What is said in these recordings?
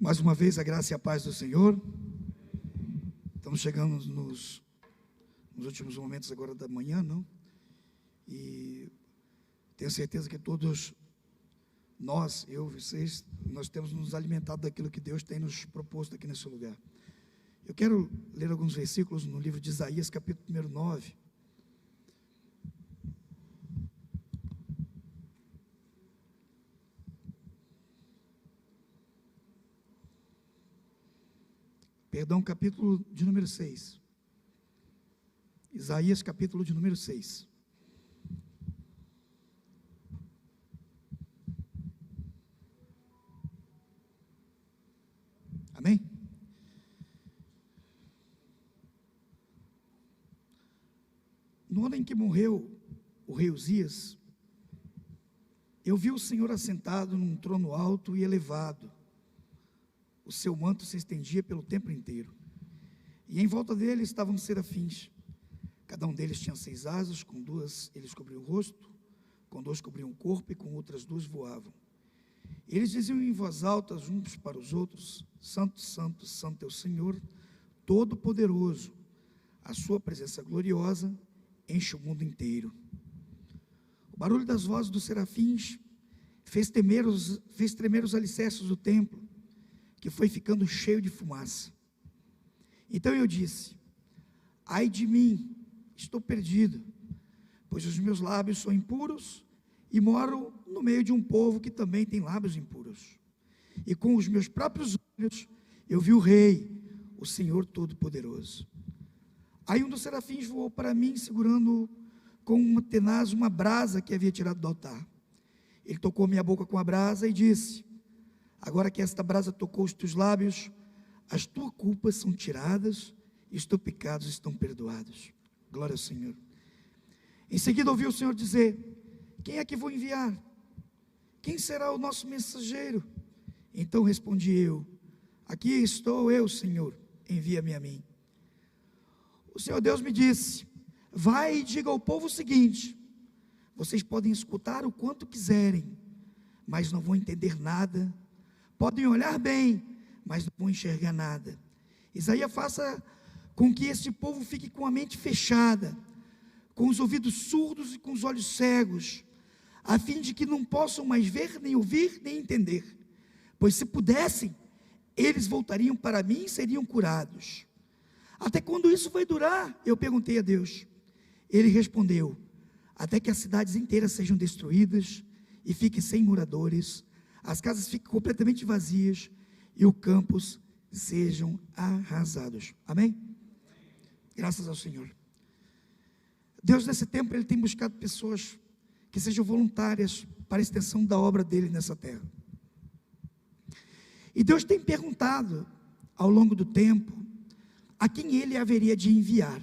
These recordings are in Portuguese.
Mais uma vez, a graça e a paz do Senhor. Estamos chegando nos últimos momentos agora da manhã, não? E tenho certeza que todos nós, eu, vocês, nós temos nos alimentado daquilo que Deus tem nos proposto aqui nesse lugar. Eu quero ler alguns versículos no livro de Isaías, capítulo número 9. Perdão, capítulo de número 6. Isaías, capítulo de número 6. Amém? No ano em que morreu o rei Uzias, eu vi o Senhor assentado num trono alto e elevado. O seu manto se estendia pelo templo inteiro, e em volta dele estavam serafins. Cada um deles tinha 6 asas, com 2 eles cobriam o rosto, com 2 cobriam o corpo, e com outras 2 voavam. Eles diziam em voz alta uns para os outros: Santo, Santo, Santo é o Senhor Todo-Poderoso, a sua presença gloriosa enche o mundo inteiro. O barulho das vozes dos serafins fez tremer os alicerces do templo, que foi ficando cheio de fumaça. Então eu disse: ai de mim, estou perdido, pois os meus lábios são impuros, e moro no meio de um povo que também tem lábios impuros. E com os meus próprios olhos eu vi o Rei, o Senhor Todo-Poderoso. Aí um dos serafins voou para mim, segurando com uma tenaz uma brasa que havia tirado do altar. Ele tocou minha boca com a brasa e disse: agora que esta brasa tocou os teus lábios, as tuas culpas são tiradas e os teus pecados estão perdoados. Glória ao Senhor. Em seguida ouvi o Senhor dizer: quem é que vou enviar? Quem será o nosso mensageiro? Então respondi eu: aqui estou eu, Senhor, envia-me a mim. O Senhor Deus me disse: vai e diga ao povo o seguinte: vocês podem escutar o quanto quiserem, mas não vão entender nada. Podem olhar bem, mas não vão enxergar nada. Isaías, faça com que este povo fique com a mente fechada, com os ouvidos surdos e com os olhos cegos, a fim de que não possam mais ver, nem ouvir, nem entender. Pois se pudessem, eles voltariam para mim e seriam curados. Até quando isso vai durar? Eu perguntei a Deus. Ele respondeu: até que as cidades inteiras sejam destruídas e fiquem sem moradores, as casas fiquem completamente vazias e os campos sejam arrasados. Amém? Graças ao Senhor. Deus, nesse tempo, Ele tem buscado pessoas que sejam voluntárias para a extensão da obra dEle nessa terra. E Deus tem perguntado, ao longo do tempo, a quem Ele haveria de enviar.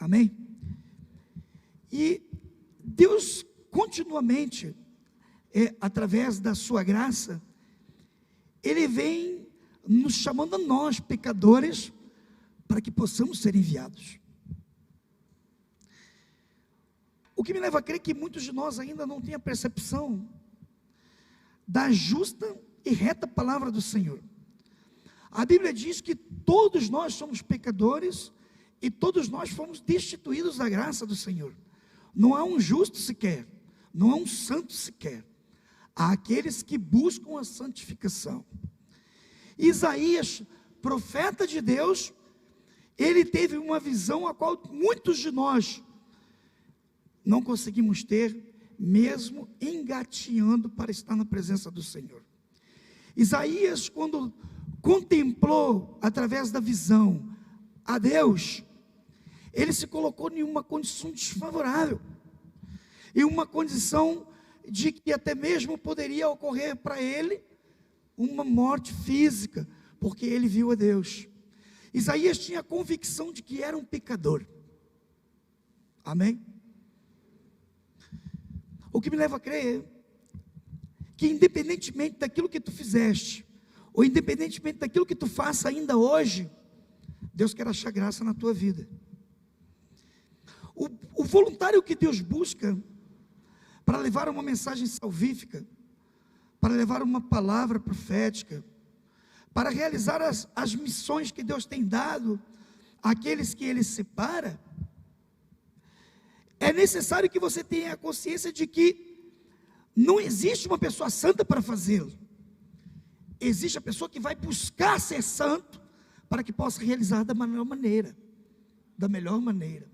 Amém? E Deus continuamente, através da sua graça, Ele vem nos chamando a nós, pecadores, para que possamos ser enviados. O que me leva a crer que muitos de nós ainda não têm a percepção da justa e reta palavra do Senhor. A Bíblia diz que todos nós somos pecadores e todos nós fomos destituídos da graça do Senhor. Não há um justo sequer, não há um santo sequer. Há aqueles que buscam a santificação. Isaías, profeta de Deus, ele teve uma visão a qual muitos de nós não conseguimos ter, mesmo engateando para estar na presença do Senhor. Isaías, quando contemplou através da visão a Deus, ele se colocou em uma condição desfavorável, em uma condição de que até mesmo poderia ocorrer para ele uma morte física, porque ele viu a Deus. Isaías tinha a convicção de que era um pecador. Amém? O que me leva a crer que, independentemente daquilo que tu fizeste, ou independentemente daquilo que tu faça ainda hoje, Deus quer achar graça na tua vida. O voluntário que Deus busca para levar uma mensagem salvífica, para levar uma palavra profética, para realizar as missões que Deus tem dado àqueles que Ele separa, é necessário que você tenha a consciência de que não existe uma pessoa santa para fazê-lo. Existe a pessoa que vai buscar ser santo para que possa realizar da melhor maneira. Da melhor maneira.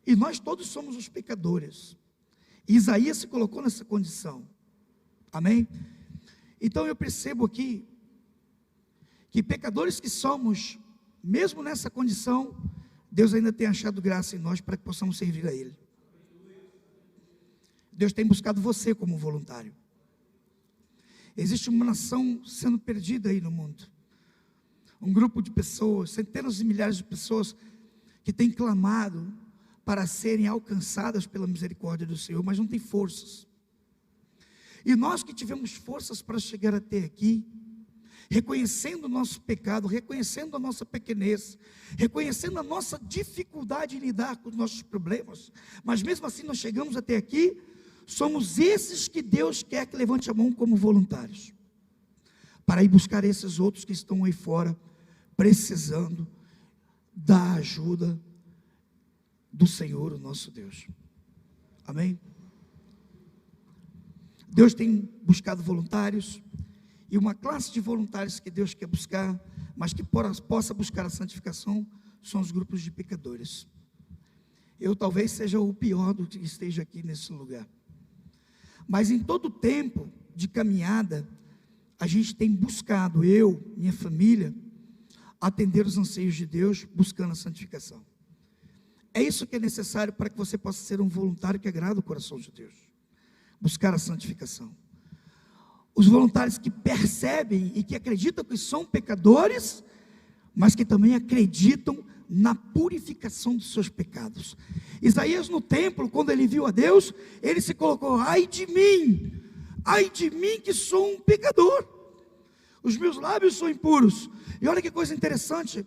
E nós todos somos os pecadores. Isaías se colocou nessa condição. Amém? Então eu percebo aqui que pecadores que somos, mesmo nessa condição, Deus ainda tem achado graça em nós para que possamos servir a Ele. Deus tem buscado você como voluntário. Existe uma nação sendo perdida aí no mundo. Um grupo de pessoas, centenas de milhares de pessoas que têm clamado para serem alcançadas pela misericórdia do Senhor, mas não tem forças. E nós que tivemos forças para chegar até aqui, reconhecendo o nosso pecado, reconhecendo a nossa pequenez, reconhecendo a nossa dificuldade em lidar com os nossos problemas, mas mesmo assim nós chegamos até aqui, somos esses que Deus quer que levante a mão como voluntários, para ir buscar esses outros que estão aí fora, precisando da ajuda do Senhor, o nosso Deus. Amém? Deus tem buscado voluntários, e uma classe de voluntários que Deus quer buscar, mas que possa buscar a santificação, são os grupos de pecadores. Eu talvez seja o pior do que esteja aqui nesse lugar, mas em todo tempo de caminhada, a gente tem buscado, eu, minha família, atender os anseios de Deus, buscando a santificação. É isso que é necessário para que você possa ser um voluntário que agrada o coração de Deus. Buscar a santificação. Os voluntários que percebem e que acreditam que são pecadores, mas que também acreditam na purificação dos seus pecados. Isaías no templo, quando ele viu a Deus, ele se colocou: ai de mim que sou um pecador, os meus lábios são impuros. E olha que coisa interessante,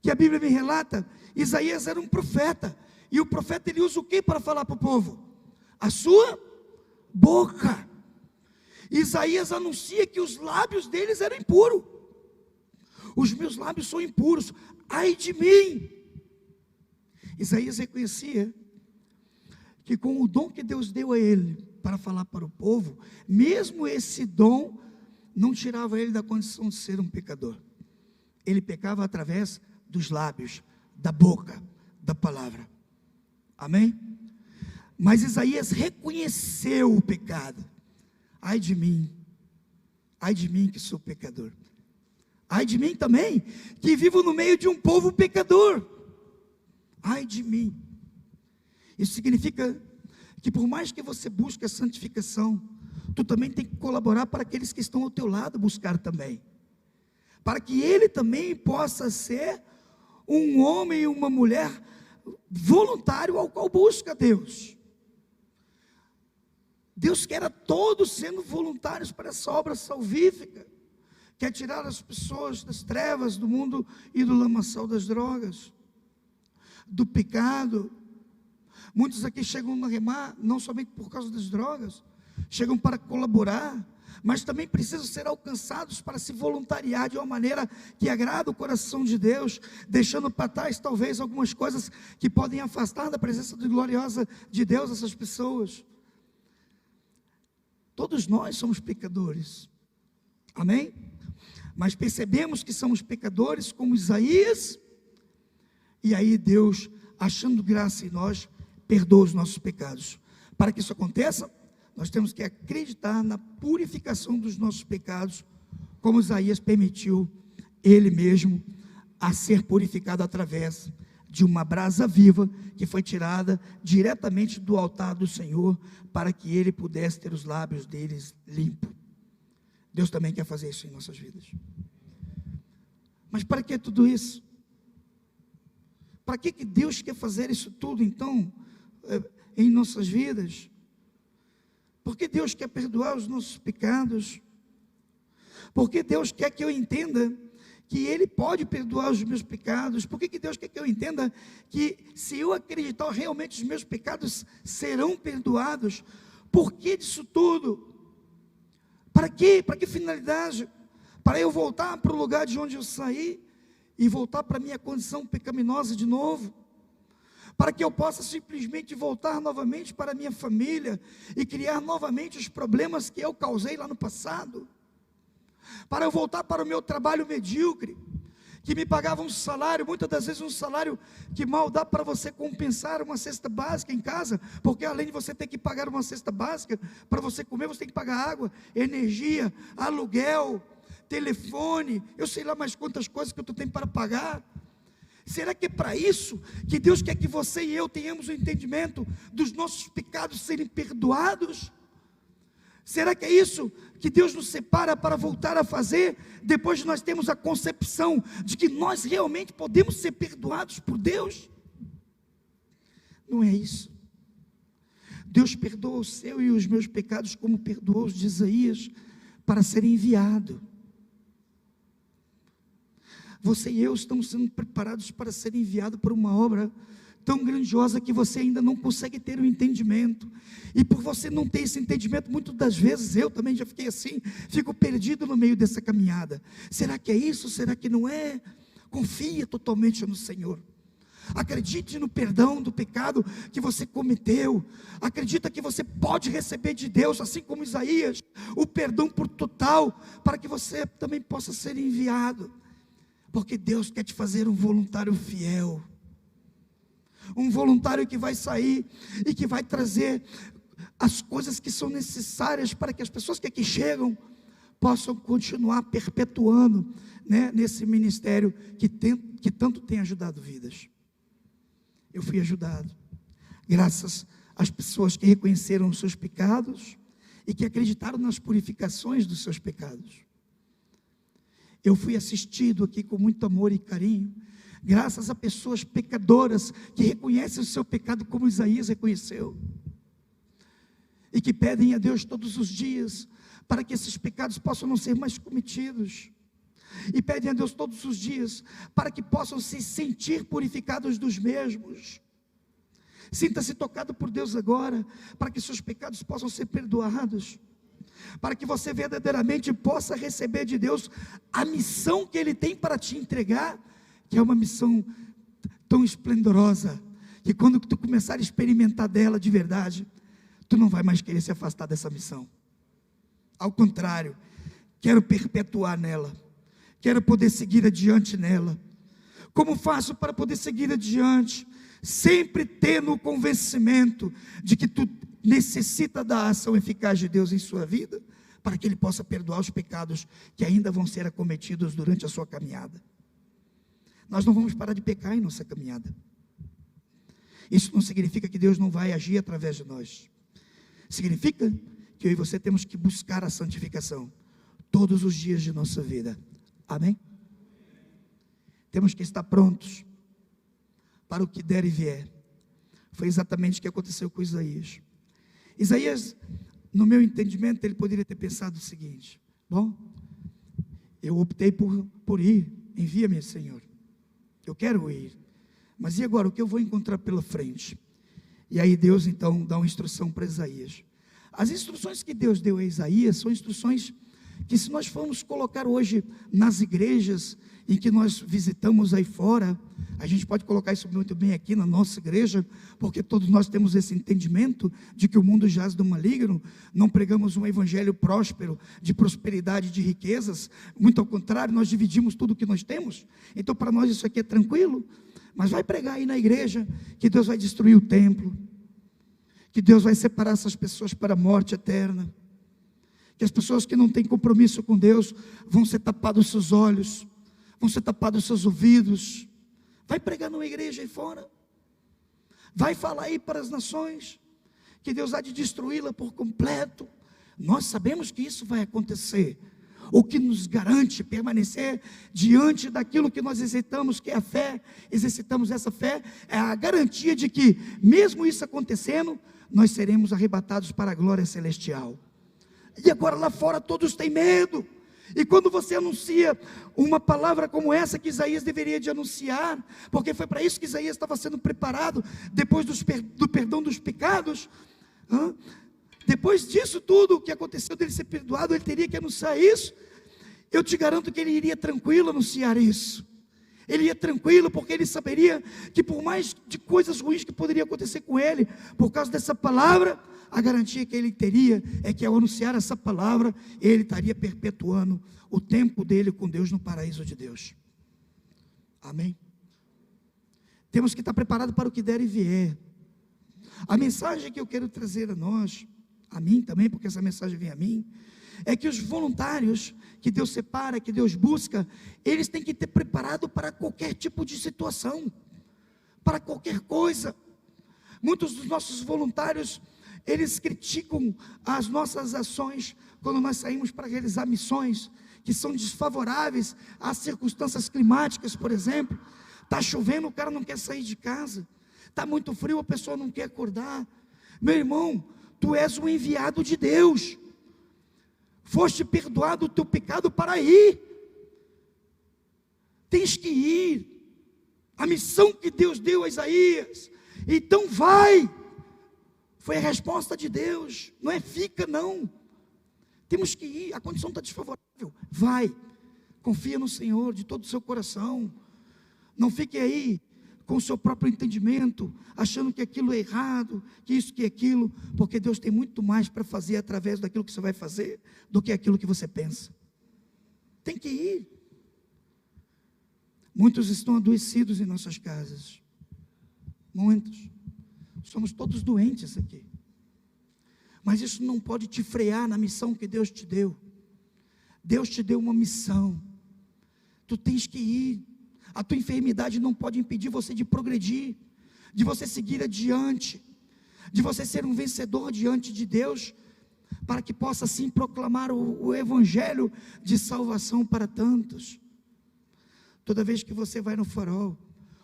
que a Bíblia me relata, Isaías era um profeta, e o profeta ele usa o que para falar para o povo? A sua boca. Isaías anuncia que os lábios deles eram impuros. Os meus lábios são impuros, ai de mim. Isaías reconhecia que com o dom que Deus deu a ele para falar para o povo, mesmo esse dom não tirava ele da condição de ser um pecador. Ele pecava através dos lábios, da boca, da palavra. Amém? Mas Isaías reconheceu o pecado. Ai de mim que sou pecador. Ai de mim também, que vivo no meio de um povo pecador. Ai de mim. Isso significa que por mais que você busque a santificação, tu também tem que colaborar para aqueles que estão ao teu lado buscar também, para que ele também possa ser um homem e uma mulher voluntário ao qual busca Deus. Deus quer a todos sendo voluntários para essa obra salvífica, quer tirar as pessoas das trevas do mundo e do lamaçal das drogas, do pecado. Muitos aqui chegam no remar, não somente por causa das drogas, chegam para colaborar, mas também precisam ser alcançados para se voluntariar de uma maneira que agrada o coração de Deus, deixando para trás talvez algumas coisas que podem afastar da presença gloriosa de Deus essas pessoas. Todos nós somos pecadores, amém? Mas percebemos que somos pecadores como Isaías, e aí Deus, achando graça em nós, perdoa os nossos pecados. Para que isso aconteça, nós temos que acreditar na purificação dos nossos pecados, como Isaías permitiu ele mesmo a ser purificado através de uma brasa viva que foi tirada diretamente do altar do Senhor, para que ele pudesse ter os lábios deles limpos. Deus também quer fazer isso em nossas vidas. Mas para que tudo isso? Para que Deus quer fazer isso tudo então em nossas vidas? Porque Deus quer perdoar os nossos pecados? Porque Deus quer que eu entenda que Ele pode perdoar os meus pecados? Por que Deus quer que eu entenda que se eu acreditar realmente os meus pecados serão perdoados? Por que disso tudo? Para quê? Para que finalidade? para eu voltar para o lugar de onde eu saí e voltar para a minha condição pecaminosa de novo, para que eu possa simplesmente voltar novamente para a minha família e criar novamente os problemas que eu causei lá no passado, para eu voltar para o meu trabalho medíocre, que me pagava um salário, muitas das vezes um salário que mal dá para você compensar uma cesta básica em casa, porque além de você ter que pagar uma cesta básica, para você comer você tem que pagar água, energia, aluguel, telefone, eu sei lá mais quantas coisas que tu tem para pagar. Será que é para isso que Deus quer que você e eu tenhamos o entendimento dos nossos pecados serem perdoados? Será que é isso que Deus nos separa para voltar a fazer, depois de nós termos a concepção de que nós realmente podemos ser perdoados por Deus? Não é isso. Deus perdoa o seu e os meus pecados, como perdoou os de Isaías, para ser enviado. Você e eu estamos sendo preparados para ser enviados para uma obra tão grandiosa que você ainda não consegue ter o entendimento, e por você não ter esse entendimento, muitas das vezes, eu também já fiquei assim, fico perdido no meio dessa caminhada. Será que é isso? Será que não é? Confia totalmente no Senhor, acredite no perdão do pecado que você cometeu, acredita que você pode receber de Deus, assim como Isaías, o perdão por total, para que você também possa ser enviado, porque Deus quer te fazer um voluntário fiel, um voluntário que vai sair e que vai trazer as coisas que são necessárias para que as pessoas que aqui chegam possam continuar perpetuando, né, nesse ministério que tanto tem ajudado vidas. Eu fui ajudado graças às pessoas que reconheceram os seus pecados e que acreditaram nas purificações dos seus pecados. Eu fui assistido aqui com muito amor e carinho, graças a pessoas pecadoras que reconhecem o seu pecado como Isaías reconheceu, e que pedem a Deus todos os dias para que esses pecados possam não ser mais cometidos, e pedem a Deus todos os dias para que possam se sentir purificados dos mesmos. Sinta-se tocado por Deus agora, para que seus pecados possam ser perdoados, para que você verdadeiramente possa receber de Deus a missão que Ele tem para te entregar, que é uma missão tão esplendorosa, que quando tu começar a experimentar dela de verdade, tu não vai mais querer se afastar dessa missão. Ao contrário, quero perpetuar nela, quero poder seguir adiante nela. Como faço para poder seguir adiante? Sempre tendo o convencimento de que tu necessita da ação eficaz de Deus em sua vida, para que Ele possa perdoar os pecados que ainda vão ser acometidos durante a sua caminhada. Nós não vamos parar de pecar em nossa caminhada. Isso não significa que Deus não vai agir através de nós. Significa que eu e você temos que buscar a santificação todos os dias de nossa vida. Amém? Temos que estar prontos para o que der e vier. Foi exatamente o que aconteceu com Isaías. Isaías, no meu entendimento, ele poderia ter pensado o seguinte: bom, eu optei por ir, envia-me, Senhor, eu quero ir, mas e agora, o que eu vou encontrar pela frente? E aí Deus então dá uma instrução para Isaías. As instruções que Deus deu a Isaías são instruções que, se nós formos colocar hoje nas igrejas em que nós visitamos aí fora, a gente pode colocar isso muito bem aqui na nossa igreja, porque todos nós temos esse entendimento de que o mundo jaz do maligno. Não pregamos um evangelho próspero, de prosperidade, de riquezas, muito ao contrário, nós dividimos tudo o que nós temos. Então para nós isso aqui é tranquilo, mas vai pregar aí na igreja que Deus vai destruir o templo, que Deus vai separar essas pessoas para a morte eterna, que as pessoas que não têm compromisso com Deus vão ser tapados os seus olhos, vão ser tapados os seus ouvidos. Vai pregar numa igreja aí fora, vai falar aí para as nações que Deus há de destruí-la por completo. Nós sabemos que isso vai acontecer. O que nos garante permanecer diante daquilo que nós exercitamos, que é a fé, exercitamos essa fé, é a garantia de que, mesmo isso acontecendo, nós seremos arrebatados para a glória celestial. E agora lá fora todos têm medo, e quando você anuncia uma palavra como essa que Isaías deveria de anunciar, porque foi para isso que Isaías estava sendo preparado, depois do perdão dos pecados, depois disso tudo, o que aconteceu dele ser perdoado, ele teria que anunciar isso, Eu te garanto que ele iria tranquilo anunciar isso. Ele ia tranquilo, porque ele saberia que por mais de coisas ruins que poderiam acontecer com ele, por causa dessa palavra, a garantia que ele teria é que ao anunciar essa palavra, ele estaria perpetuando o tempo dele com Deus no paraíso de Deus. Amém? Temos que estar preparados para o que der e vier. A mensagem que eu quero trazer a nós, a mim também, porque essa mensagem vem a mim, é que os voluntários que Deus separa, que Deus busca, eles têm que ter preparado para qualquer tipo de situação, para qualquer coisa. Muitos dos nossos voluntários, eles criticam as nossas ações quando nós saímos para realizar missões que são desfavoráveis às circunstâncias climáticas, por exemplo. Está chovendo, o cara não quer sair de casa. Está muito frio, a pessoa não quer acordar. Meu irmão, tu és um enviado de Deus. Foste perdoado o teu pecado para ir. Tens que ir. A missão que Deus deu a Isaías. Então vai. Foi a resposta de Deus. Não é fica não. Temos que ir. A condição está desfavorável. Vai. Confia no Senhor de todo o seu coração. Não fique aí com o seu próprio entendimento, achando que aquilo é errado, que isso, que aquilo, porque Deus tem muito mais para fazer através daquilo que você vai fazer, do que aquilo que você pensa. Tem que ir. Muitos estão adoecidos em nossas casas. Muitos. Somos todos doentes aqui. Mas isso não pode te frear na missão que Deus te deu. Deus te deu uma missão. Tu tens que ir. A tua enfermidade não pode impedir você de progredir, de você seguir adiante, de você ser um vencedor diante de Deus, para que possa assim proclamar o evangelho de salvação para tantos. Toda vez que você vai no farol,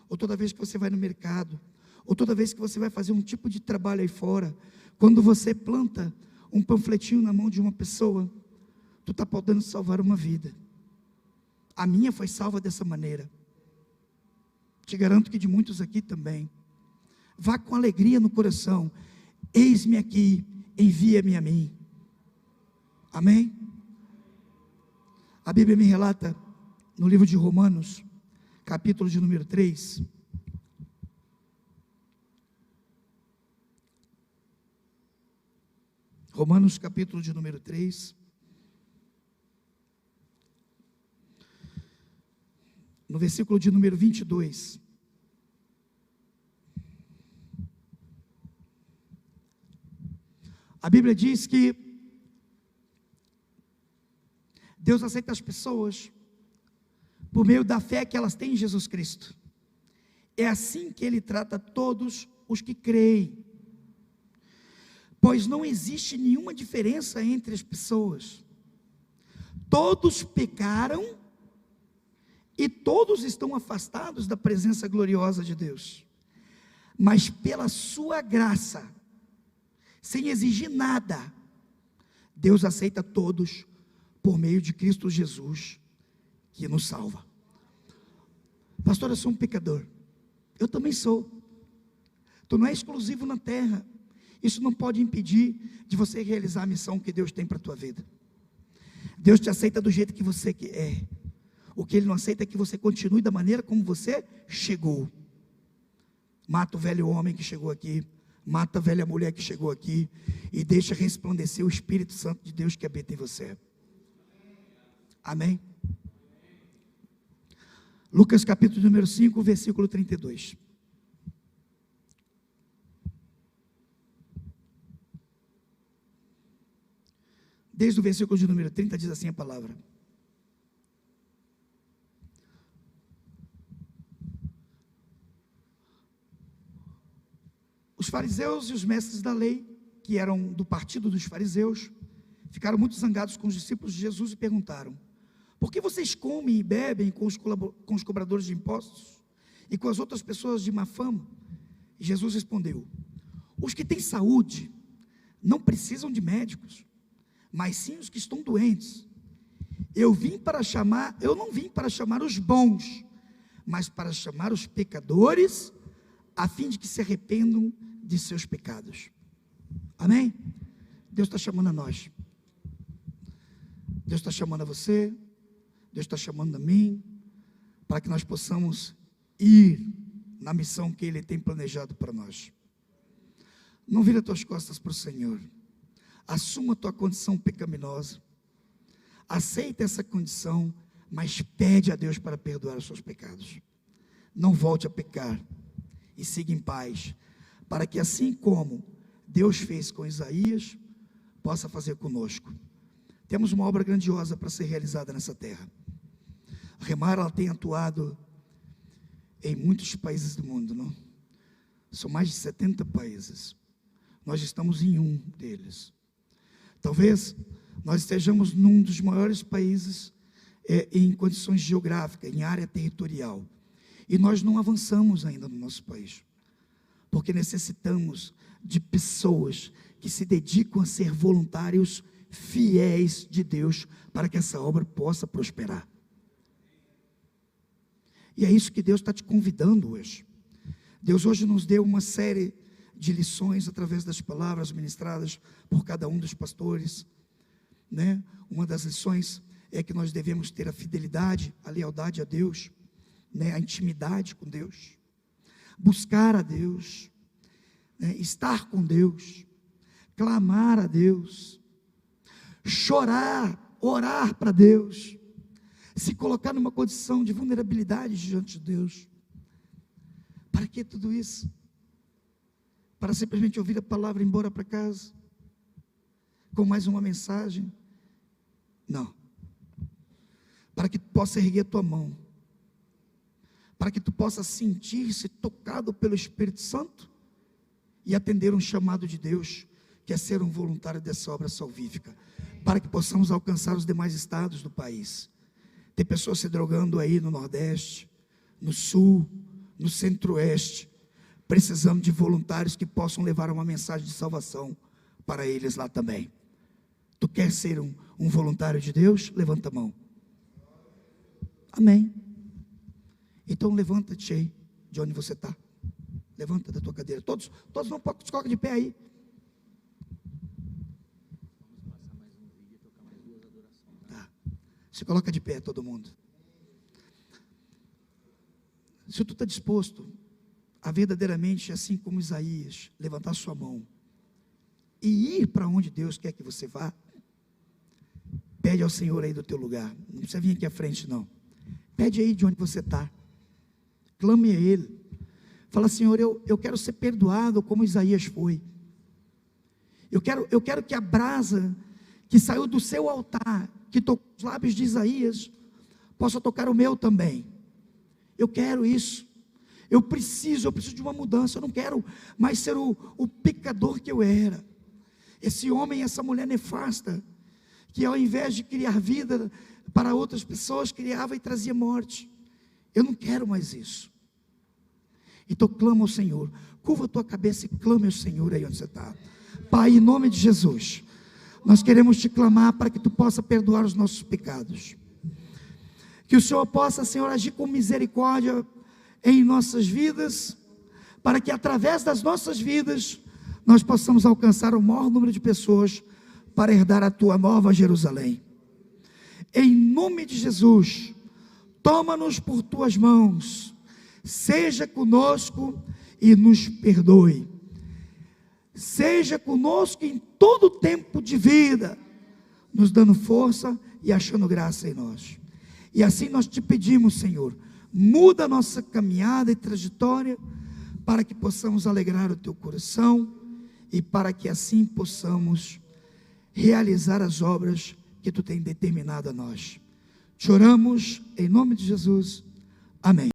ou toda vez que você vai no mercado, ou toda vez que você vai fazer um tipo de trabalho aí fora, quando você planta um panfletinho na mão de uma pessoa, tu está podendo salvar uma vida. A minha foi salva dessa maneira. Te garanto que de muitos aqui também. Vá com alegria no coração. Eis-me aqui, envia-me a mim. Amém? A Bíblia me relata no livro de Romanos, capítulo de número 3. Romanos, capítulo de número 3. No versículo de número 22. A Bíblia diz que Deus aceita as pessoas por meio da fé que elas têm em Jesus Cristo. É assim que Ele trata todos os que creem. Pois não existe nenhuma diferença entre as pessoas. Todos pecaram e todos estão afastados da presença gloriosa de Deus. Mas pela sua graça, sem exigir nada, Deus aceita todos por meio de Cristo Jesus, que nos salva. Pastor, eu sou um pecador. Eu também sou. Tu não é exclusivo na terra. Isso não pode impedir de você realizar a missão que Deus tem para a tua vida. Deus te aceita do jeito que você é. O que Ele não aceita é que você continue da maneira como você chegou. Mata o velho homem que chegou aqui, mata a velha mulher que chegou aqui, e deixa resplandecer o Espírito Santo de Deus que habita em você. Amém? Lucas capítulo número 5, versículo 32. Desde o versículo de número 30 diz assim a palavra: os fariseus e os mestres da lei, que eram do partido dos fariseus, ficaram muito zangados com os discípulos de Jesus e perguntaram: por que vocês comem e bebem com os cobradores de impostos e com as outras pessoas de má fama? E Jesus respondeu: os que têm saúde não precisam de médicos, mas sim os que estão doentes. Eu não vim para chamar os bons, mas para chamar os pecadores, a fim de que se arrependam de seus pecados. Amém? Deus está chamando a nós. Deus está chamando a você, Deus está chamando a mim, para que nós possamos ir na missão que Ele tem planejado para nós. Não vira tuas costas para o Senhor, assuma a tua condição pecaminosa, aceita essa condição, mas pede a Deus para perdoar os seus pecados. Não volte a pecar e siga em paz, para que assim como Deus fez com Isaías, possa fazer conosco. Temos uma obra grandiosa para ser realizada nessa terra. A Remar, ela tem atuado em muitos países do mundo, não? São mais de 70 países. Nós estamos em um deles. Talvez nós estejamos num dos maiores países em condições geográficas, em área territorial. E nós não avançamos ainda no nosso país, porque necessitamos de pessoas que se dedicam a ser voluntários fiéis de Deus, para que essa obra possa prosperar. E é isso que Deus está te convidando hoje. Deus hoje nos deu uma série de lições através das palavras ministradas por cada um dos pastores, né? Uma das lições é que nós devemos ter a fidelidade, a lealdade a Deus, né? A intimidade com Deus, buscar a Deus, né? Estar com Deus, clamar a Deus, chorar, orar para Deus, se colocar numa condição de vulnerabilidade diante de Deus. Para que tudo isso? Para simplesmente ouvir a palavra e ir embora para casa, com mais uma mensagem? Não. Para que tu possa erguer a tua mão, para que tu possa sentir-se tocado pelo Espírito Santo e atender um chamado de Deus, que é ser um voluntário dessa obra salvífica, para que possamos alcançar os demais estados do país. Tem pessoas se drogando aí no Nordeste, no Sul, no Centro-Oeste. Precisamos de voluntários que possam levar uma mensagem de salvação para eles lá também. Tu quer ser um voluntário de Deus? Levanta a mão. Amém. Então levanta-te aí, de onde você está. Levanta da tua cadeira. Todos vão para a coloca de pé aí. Tá. Se coloca de pé todo mundo. Se tu está disposto a verdadeiramente, assim como Isaías, levantar sua mão e ir para onde Deus quer que você vá, pede ao Senhor aí do teu lugar. Não precisa vir aqui à frente não. Pede aí de onde você está. Clame a Ele. Fala: Senhor, eu quero ser perdoado como Isaías foi. Eu quero que a brasa que saiu do seu altar, que tocou os lábios de Isaías, possa tocar o meu também. Eu quero isso. Eu preciso de uma mudança. Eu não quero mais ser o pecador que eu era. Esse homem, essa mulher nefasta, que ao invés de criar vida para outras pessoas, criava e trazia morte. Eu não quero mais isso. Então clama ao Senhor. Curva a tua cabeça e clame ao Senhor aí onde você está. Pai, em nome de Jesus, nós queremos te clamar para que tu possa perdoar os nossos pecados. Que o Senhor possa, Senhor, agir com misericórdia em nossas vidas, para que através das nossas vidas, nós possamos alcançar o maior número de pessoas, para herdar a tua nova Jerusalém. Em nome de Jesus, toma-nos por tuas mãos, seja conosco e nos perdoe. Seja conosco em todo o tempo de vida, nos dando força e achando graça em nós. E assim nós te pedimos, Senhor, muda a nossa caminhada e trajetória, para que possamos alegrar o teu coração, e para que assim possamos realizar as obras que tu tem determinado a nós. Te oramos em nome de Jesus. Amém.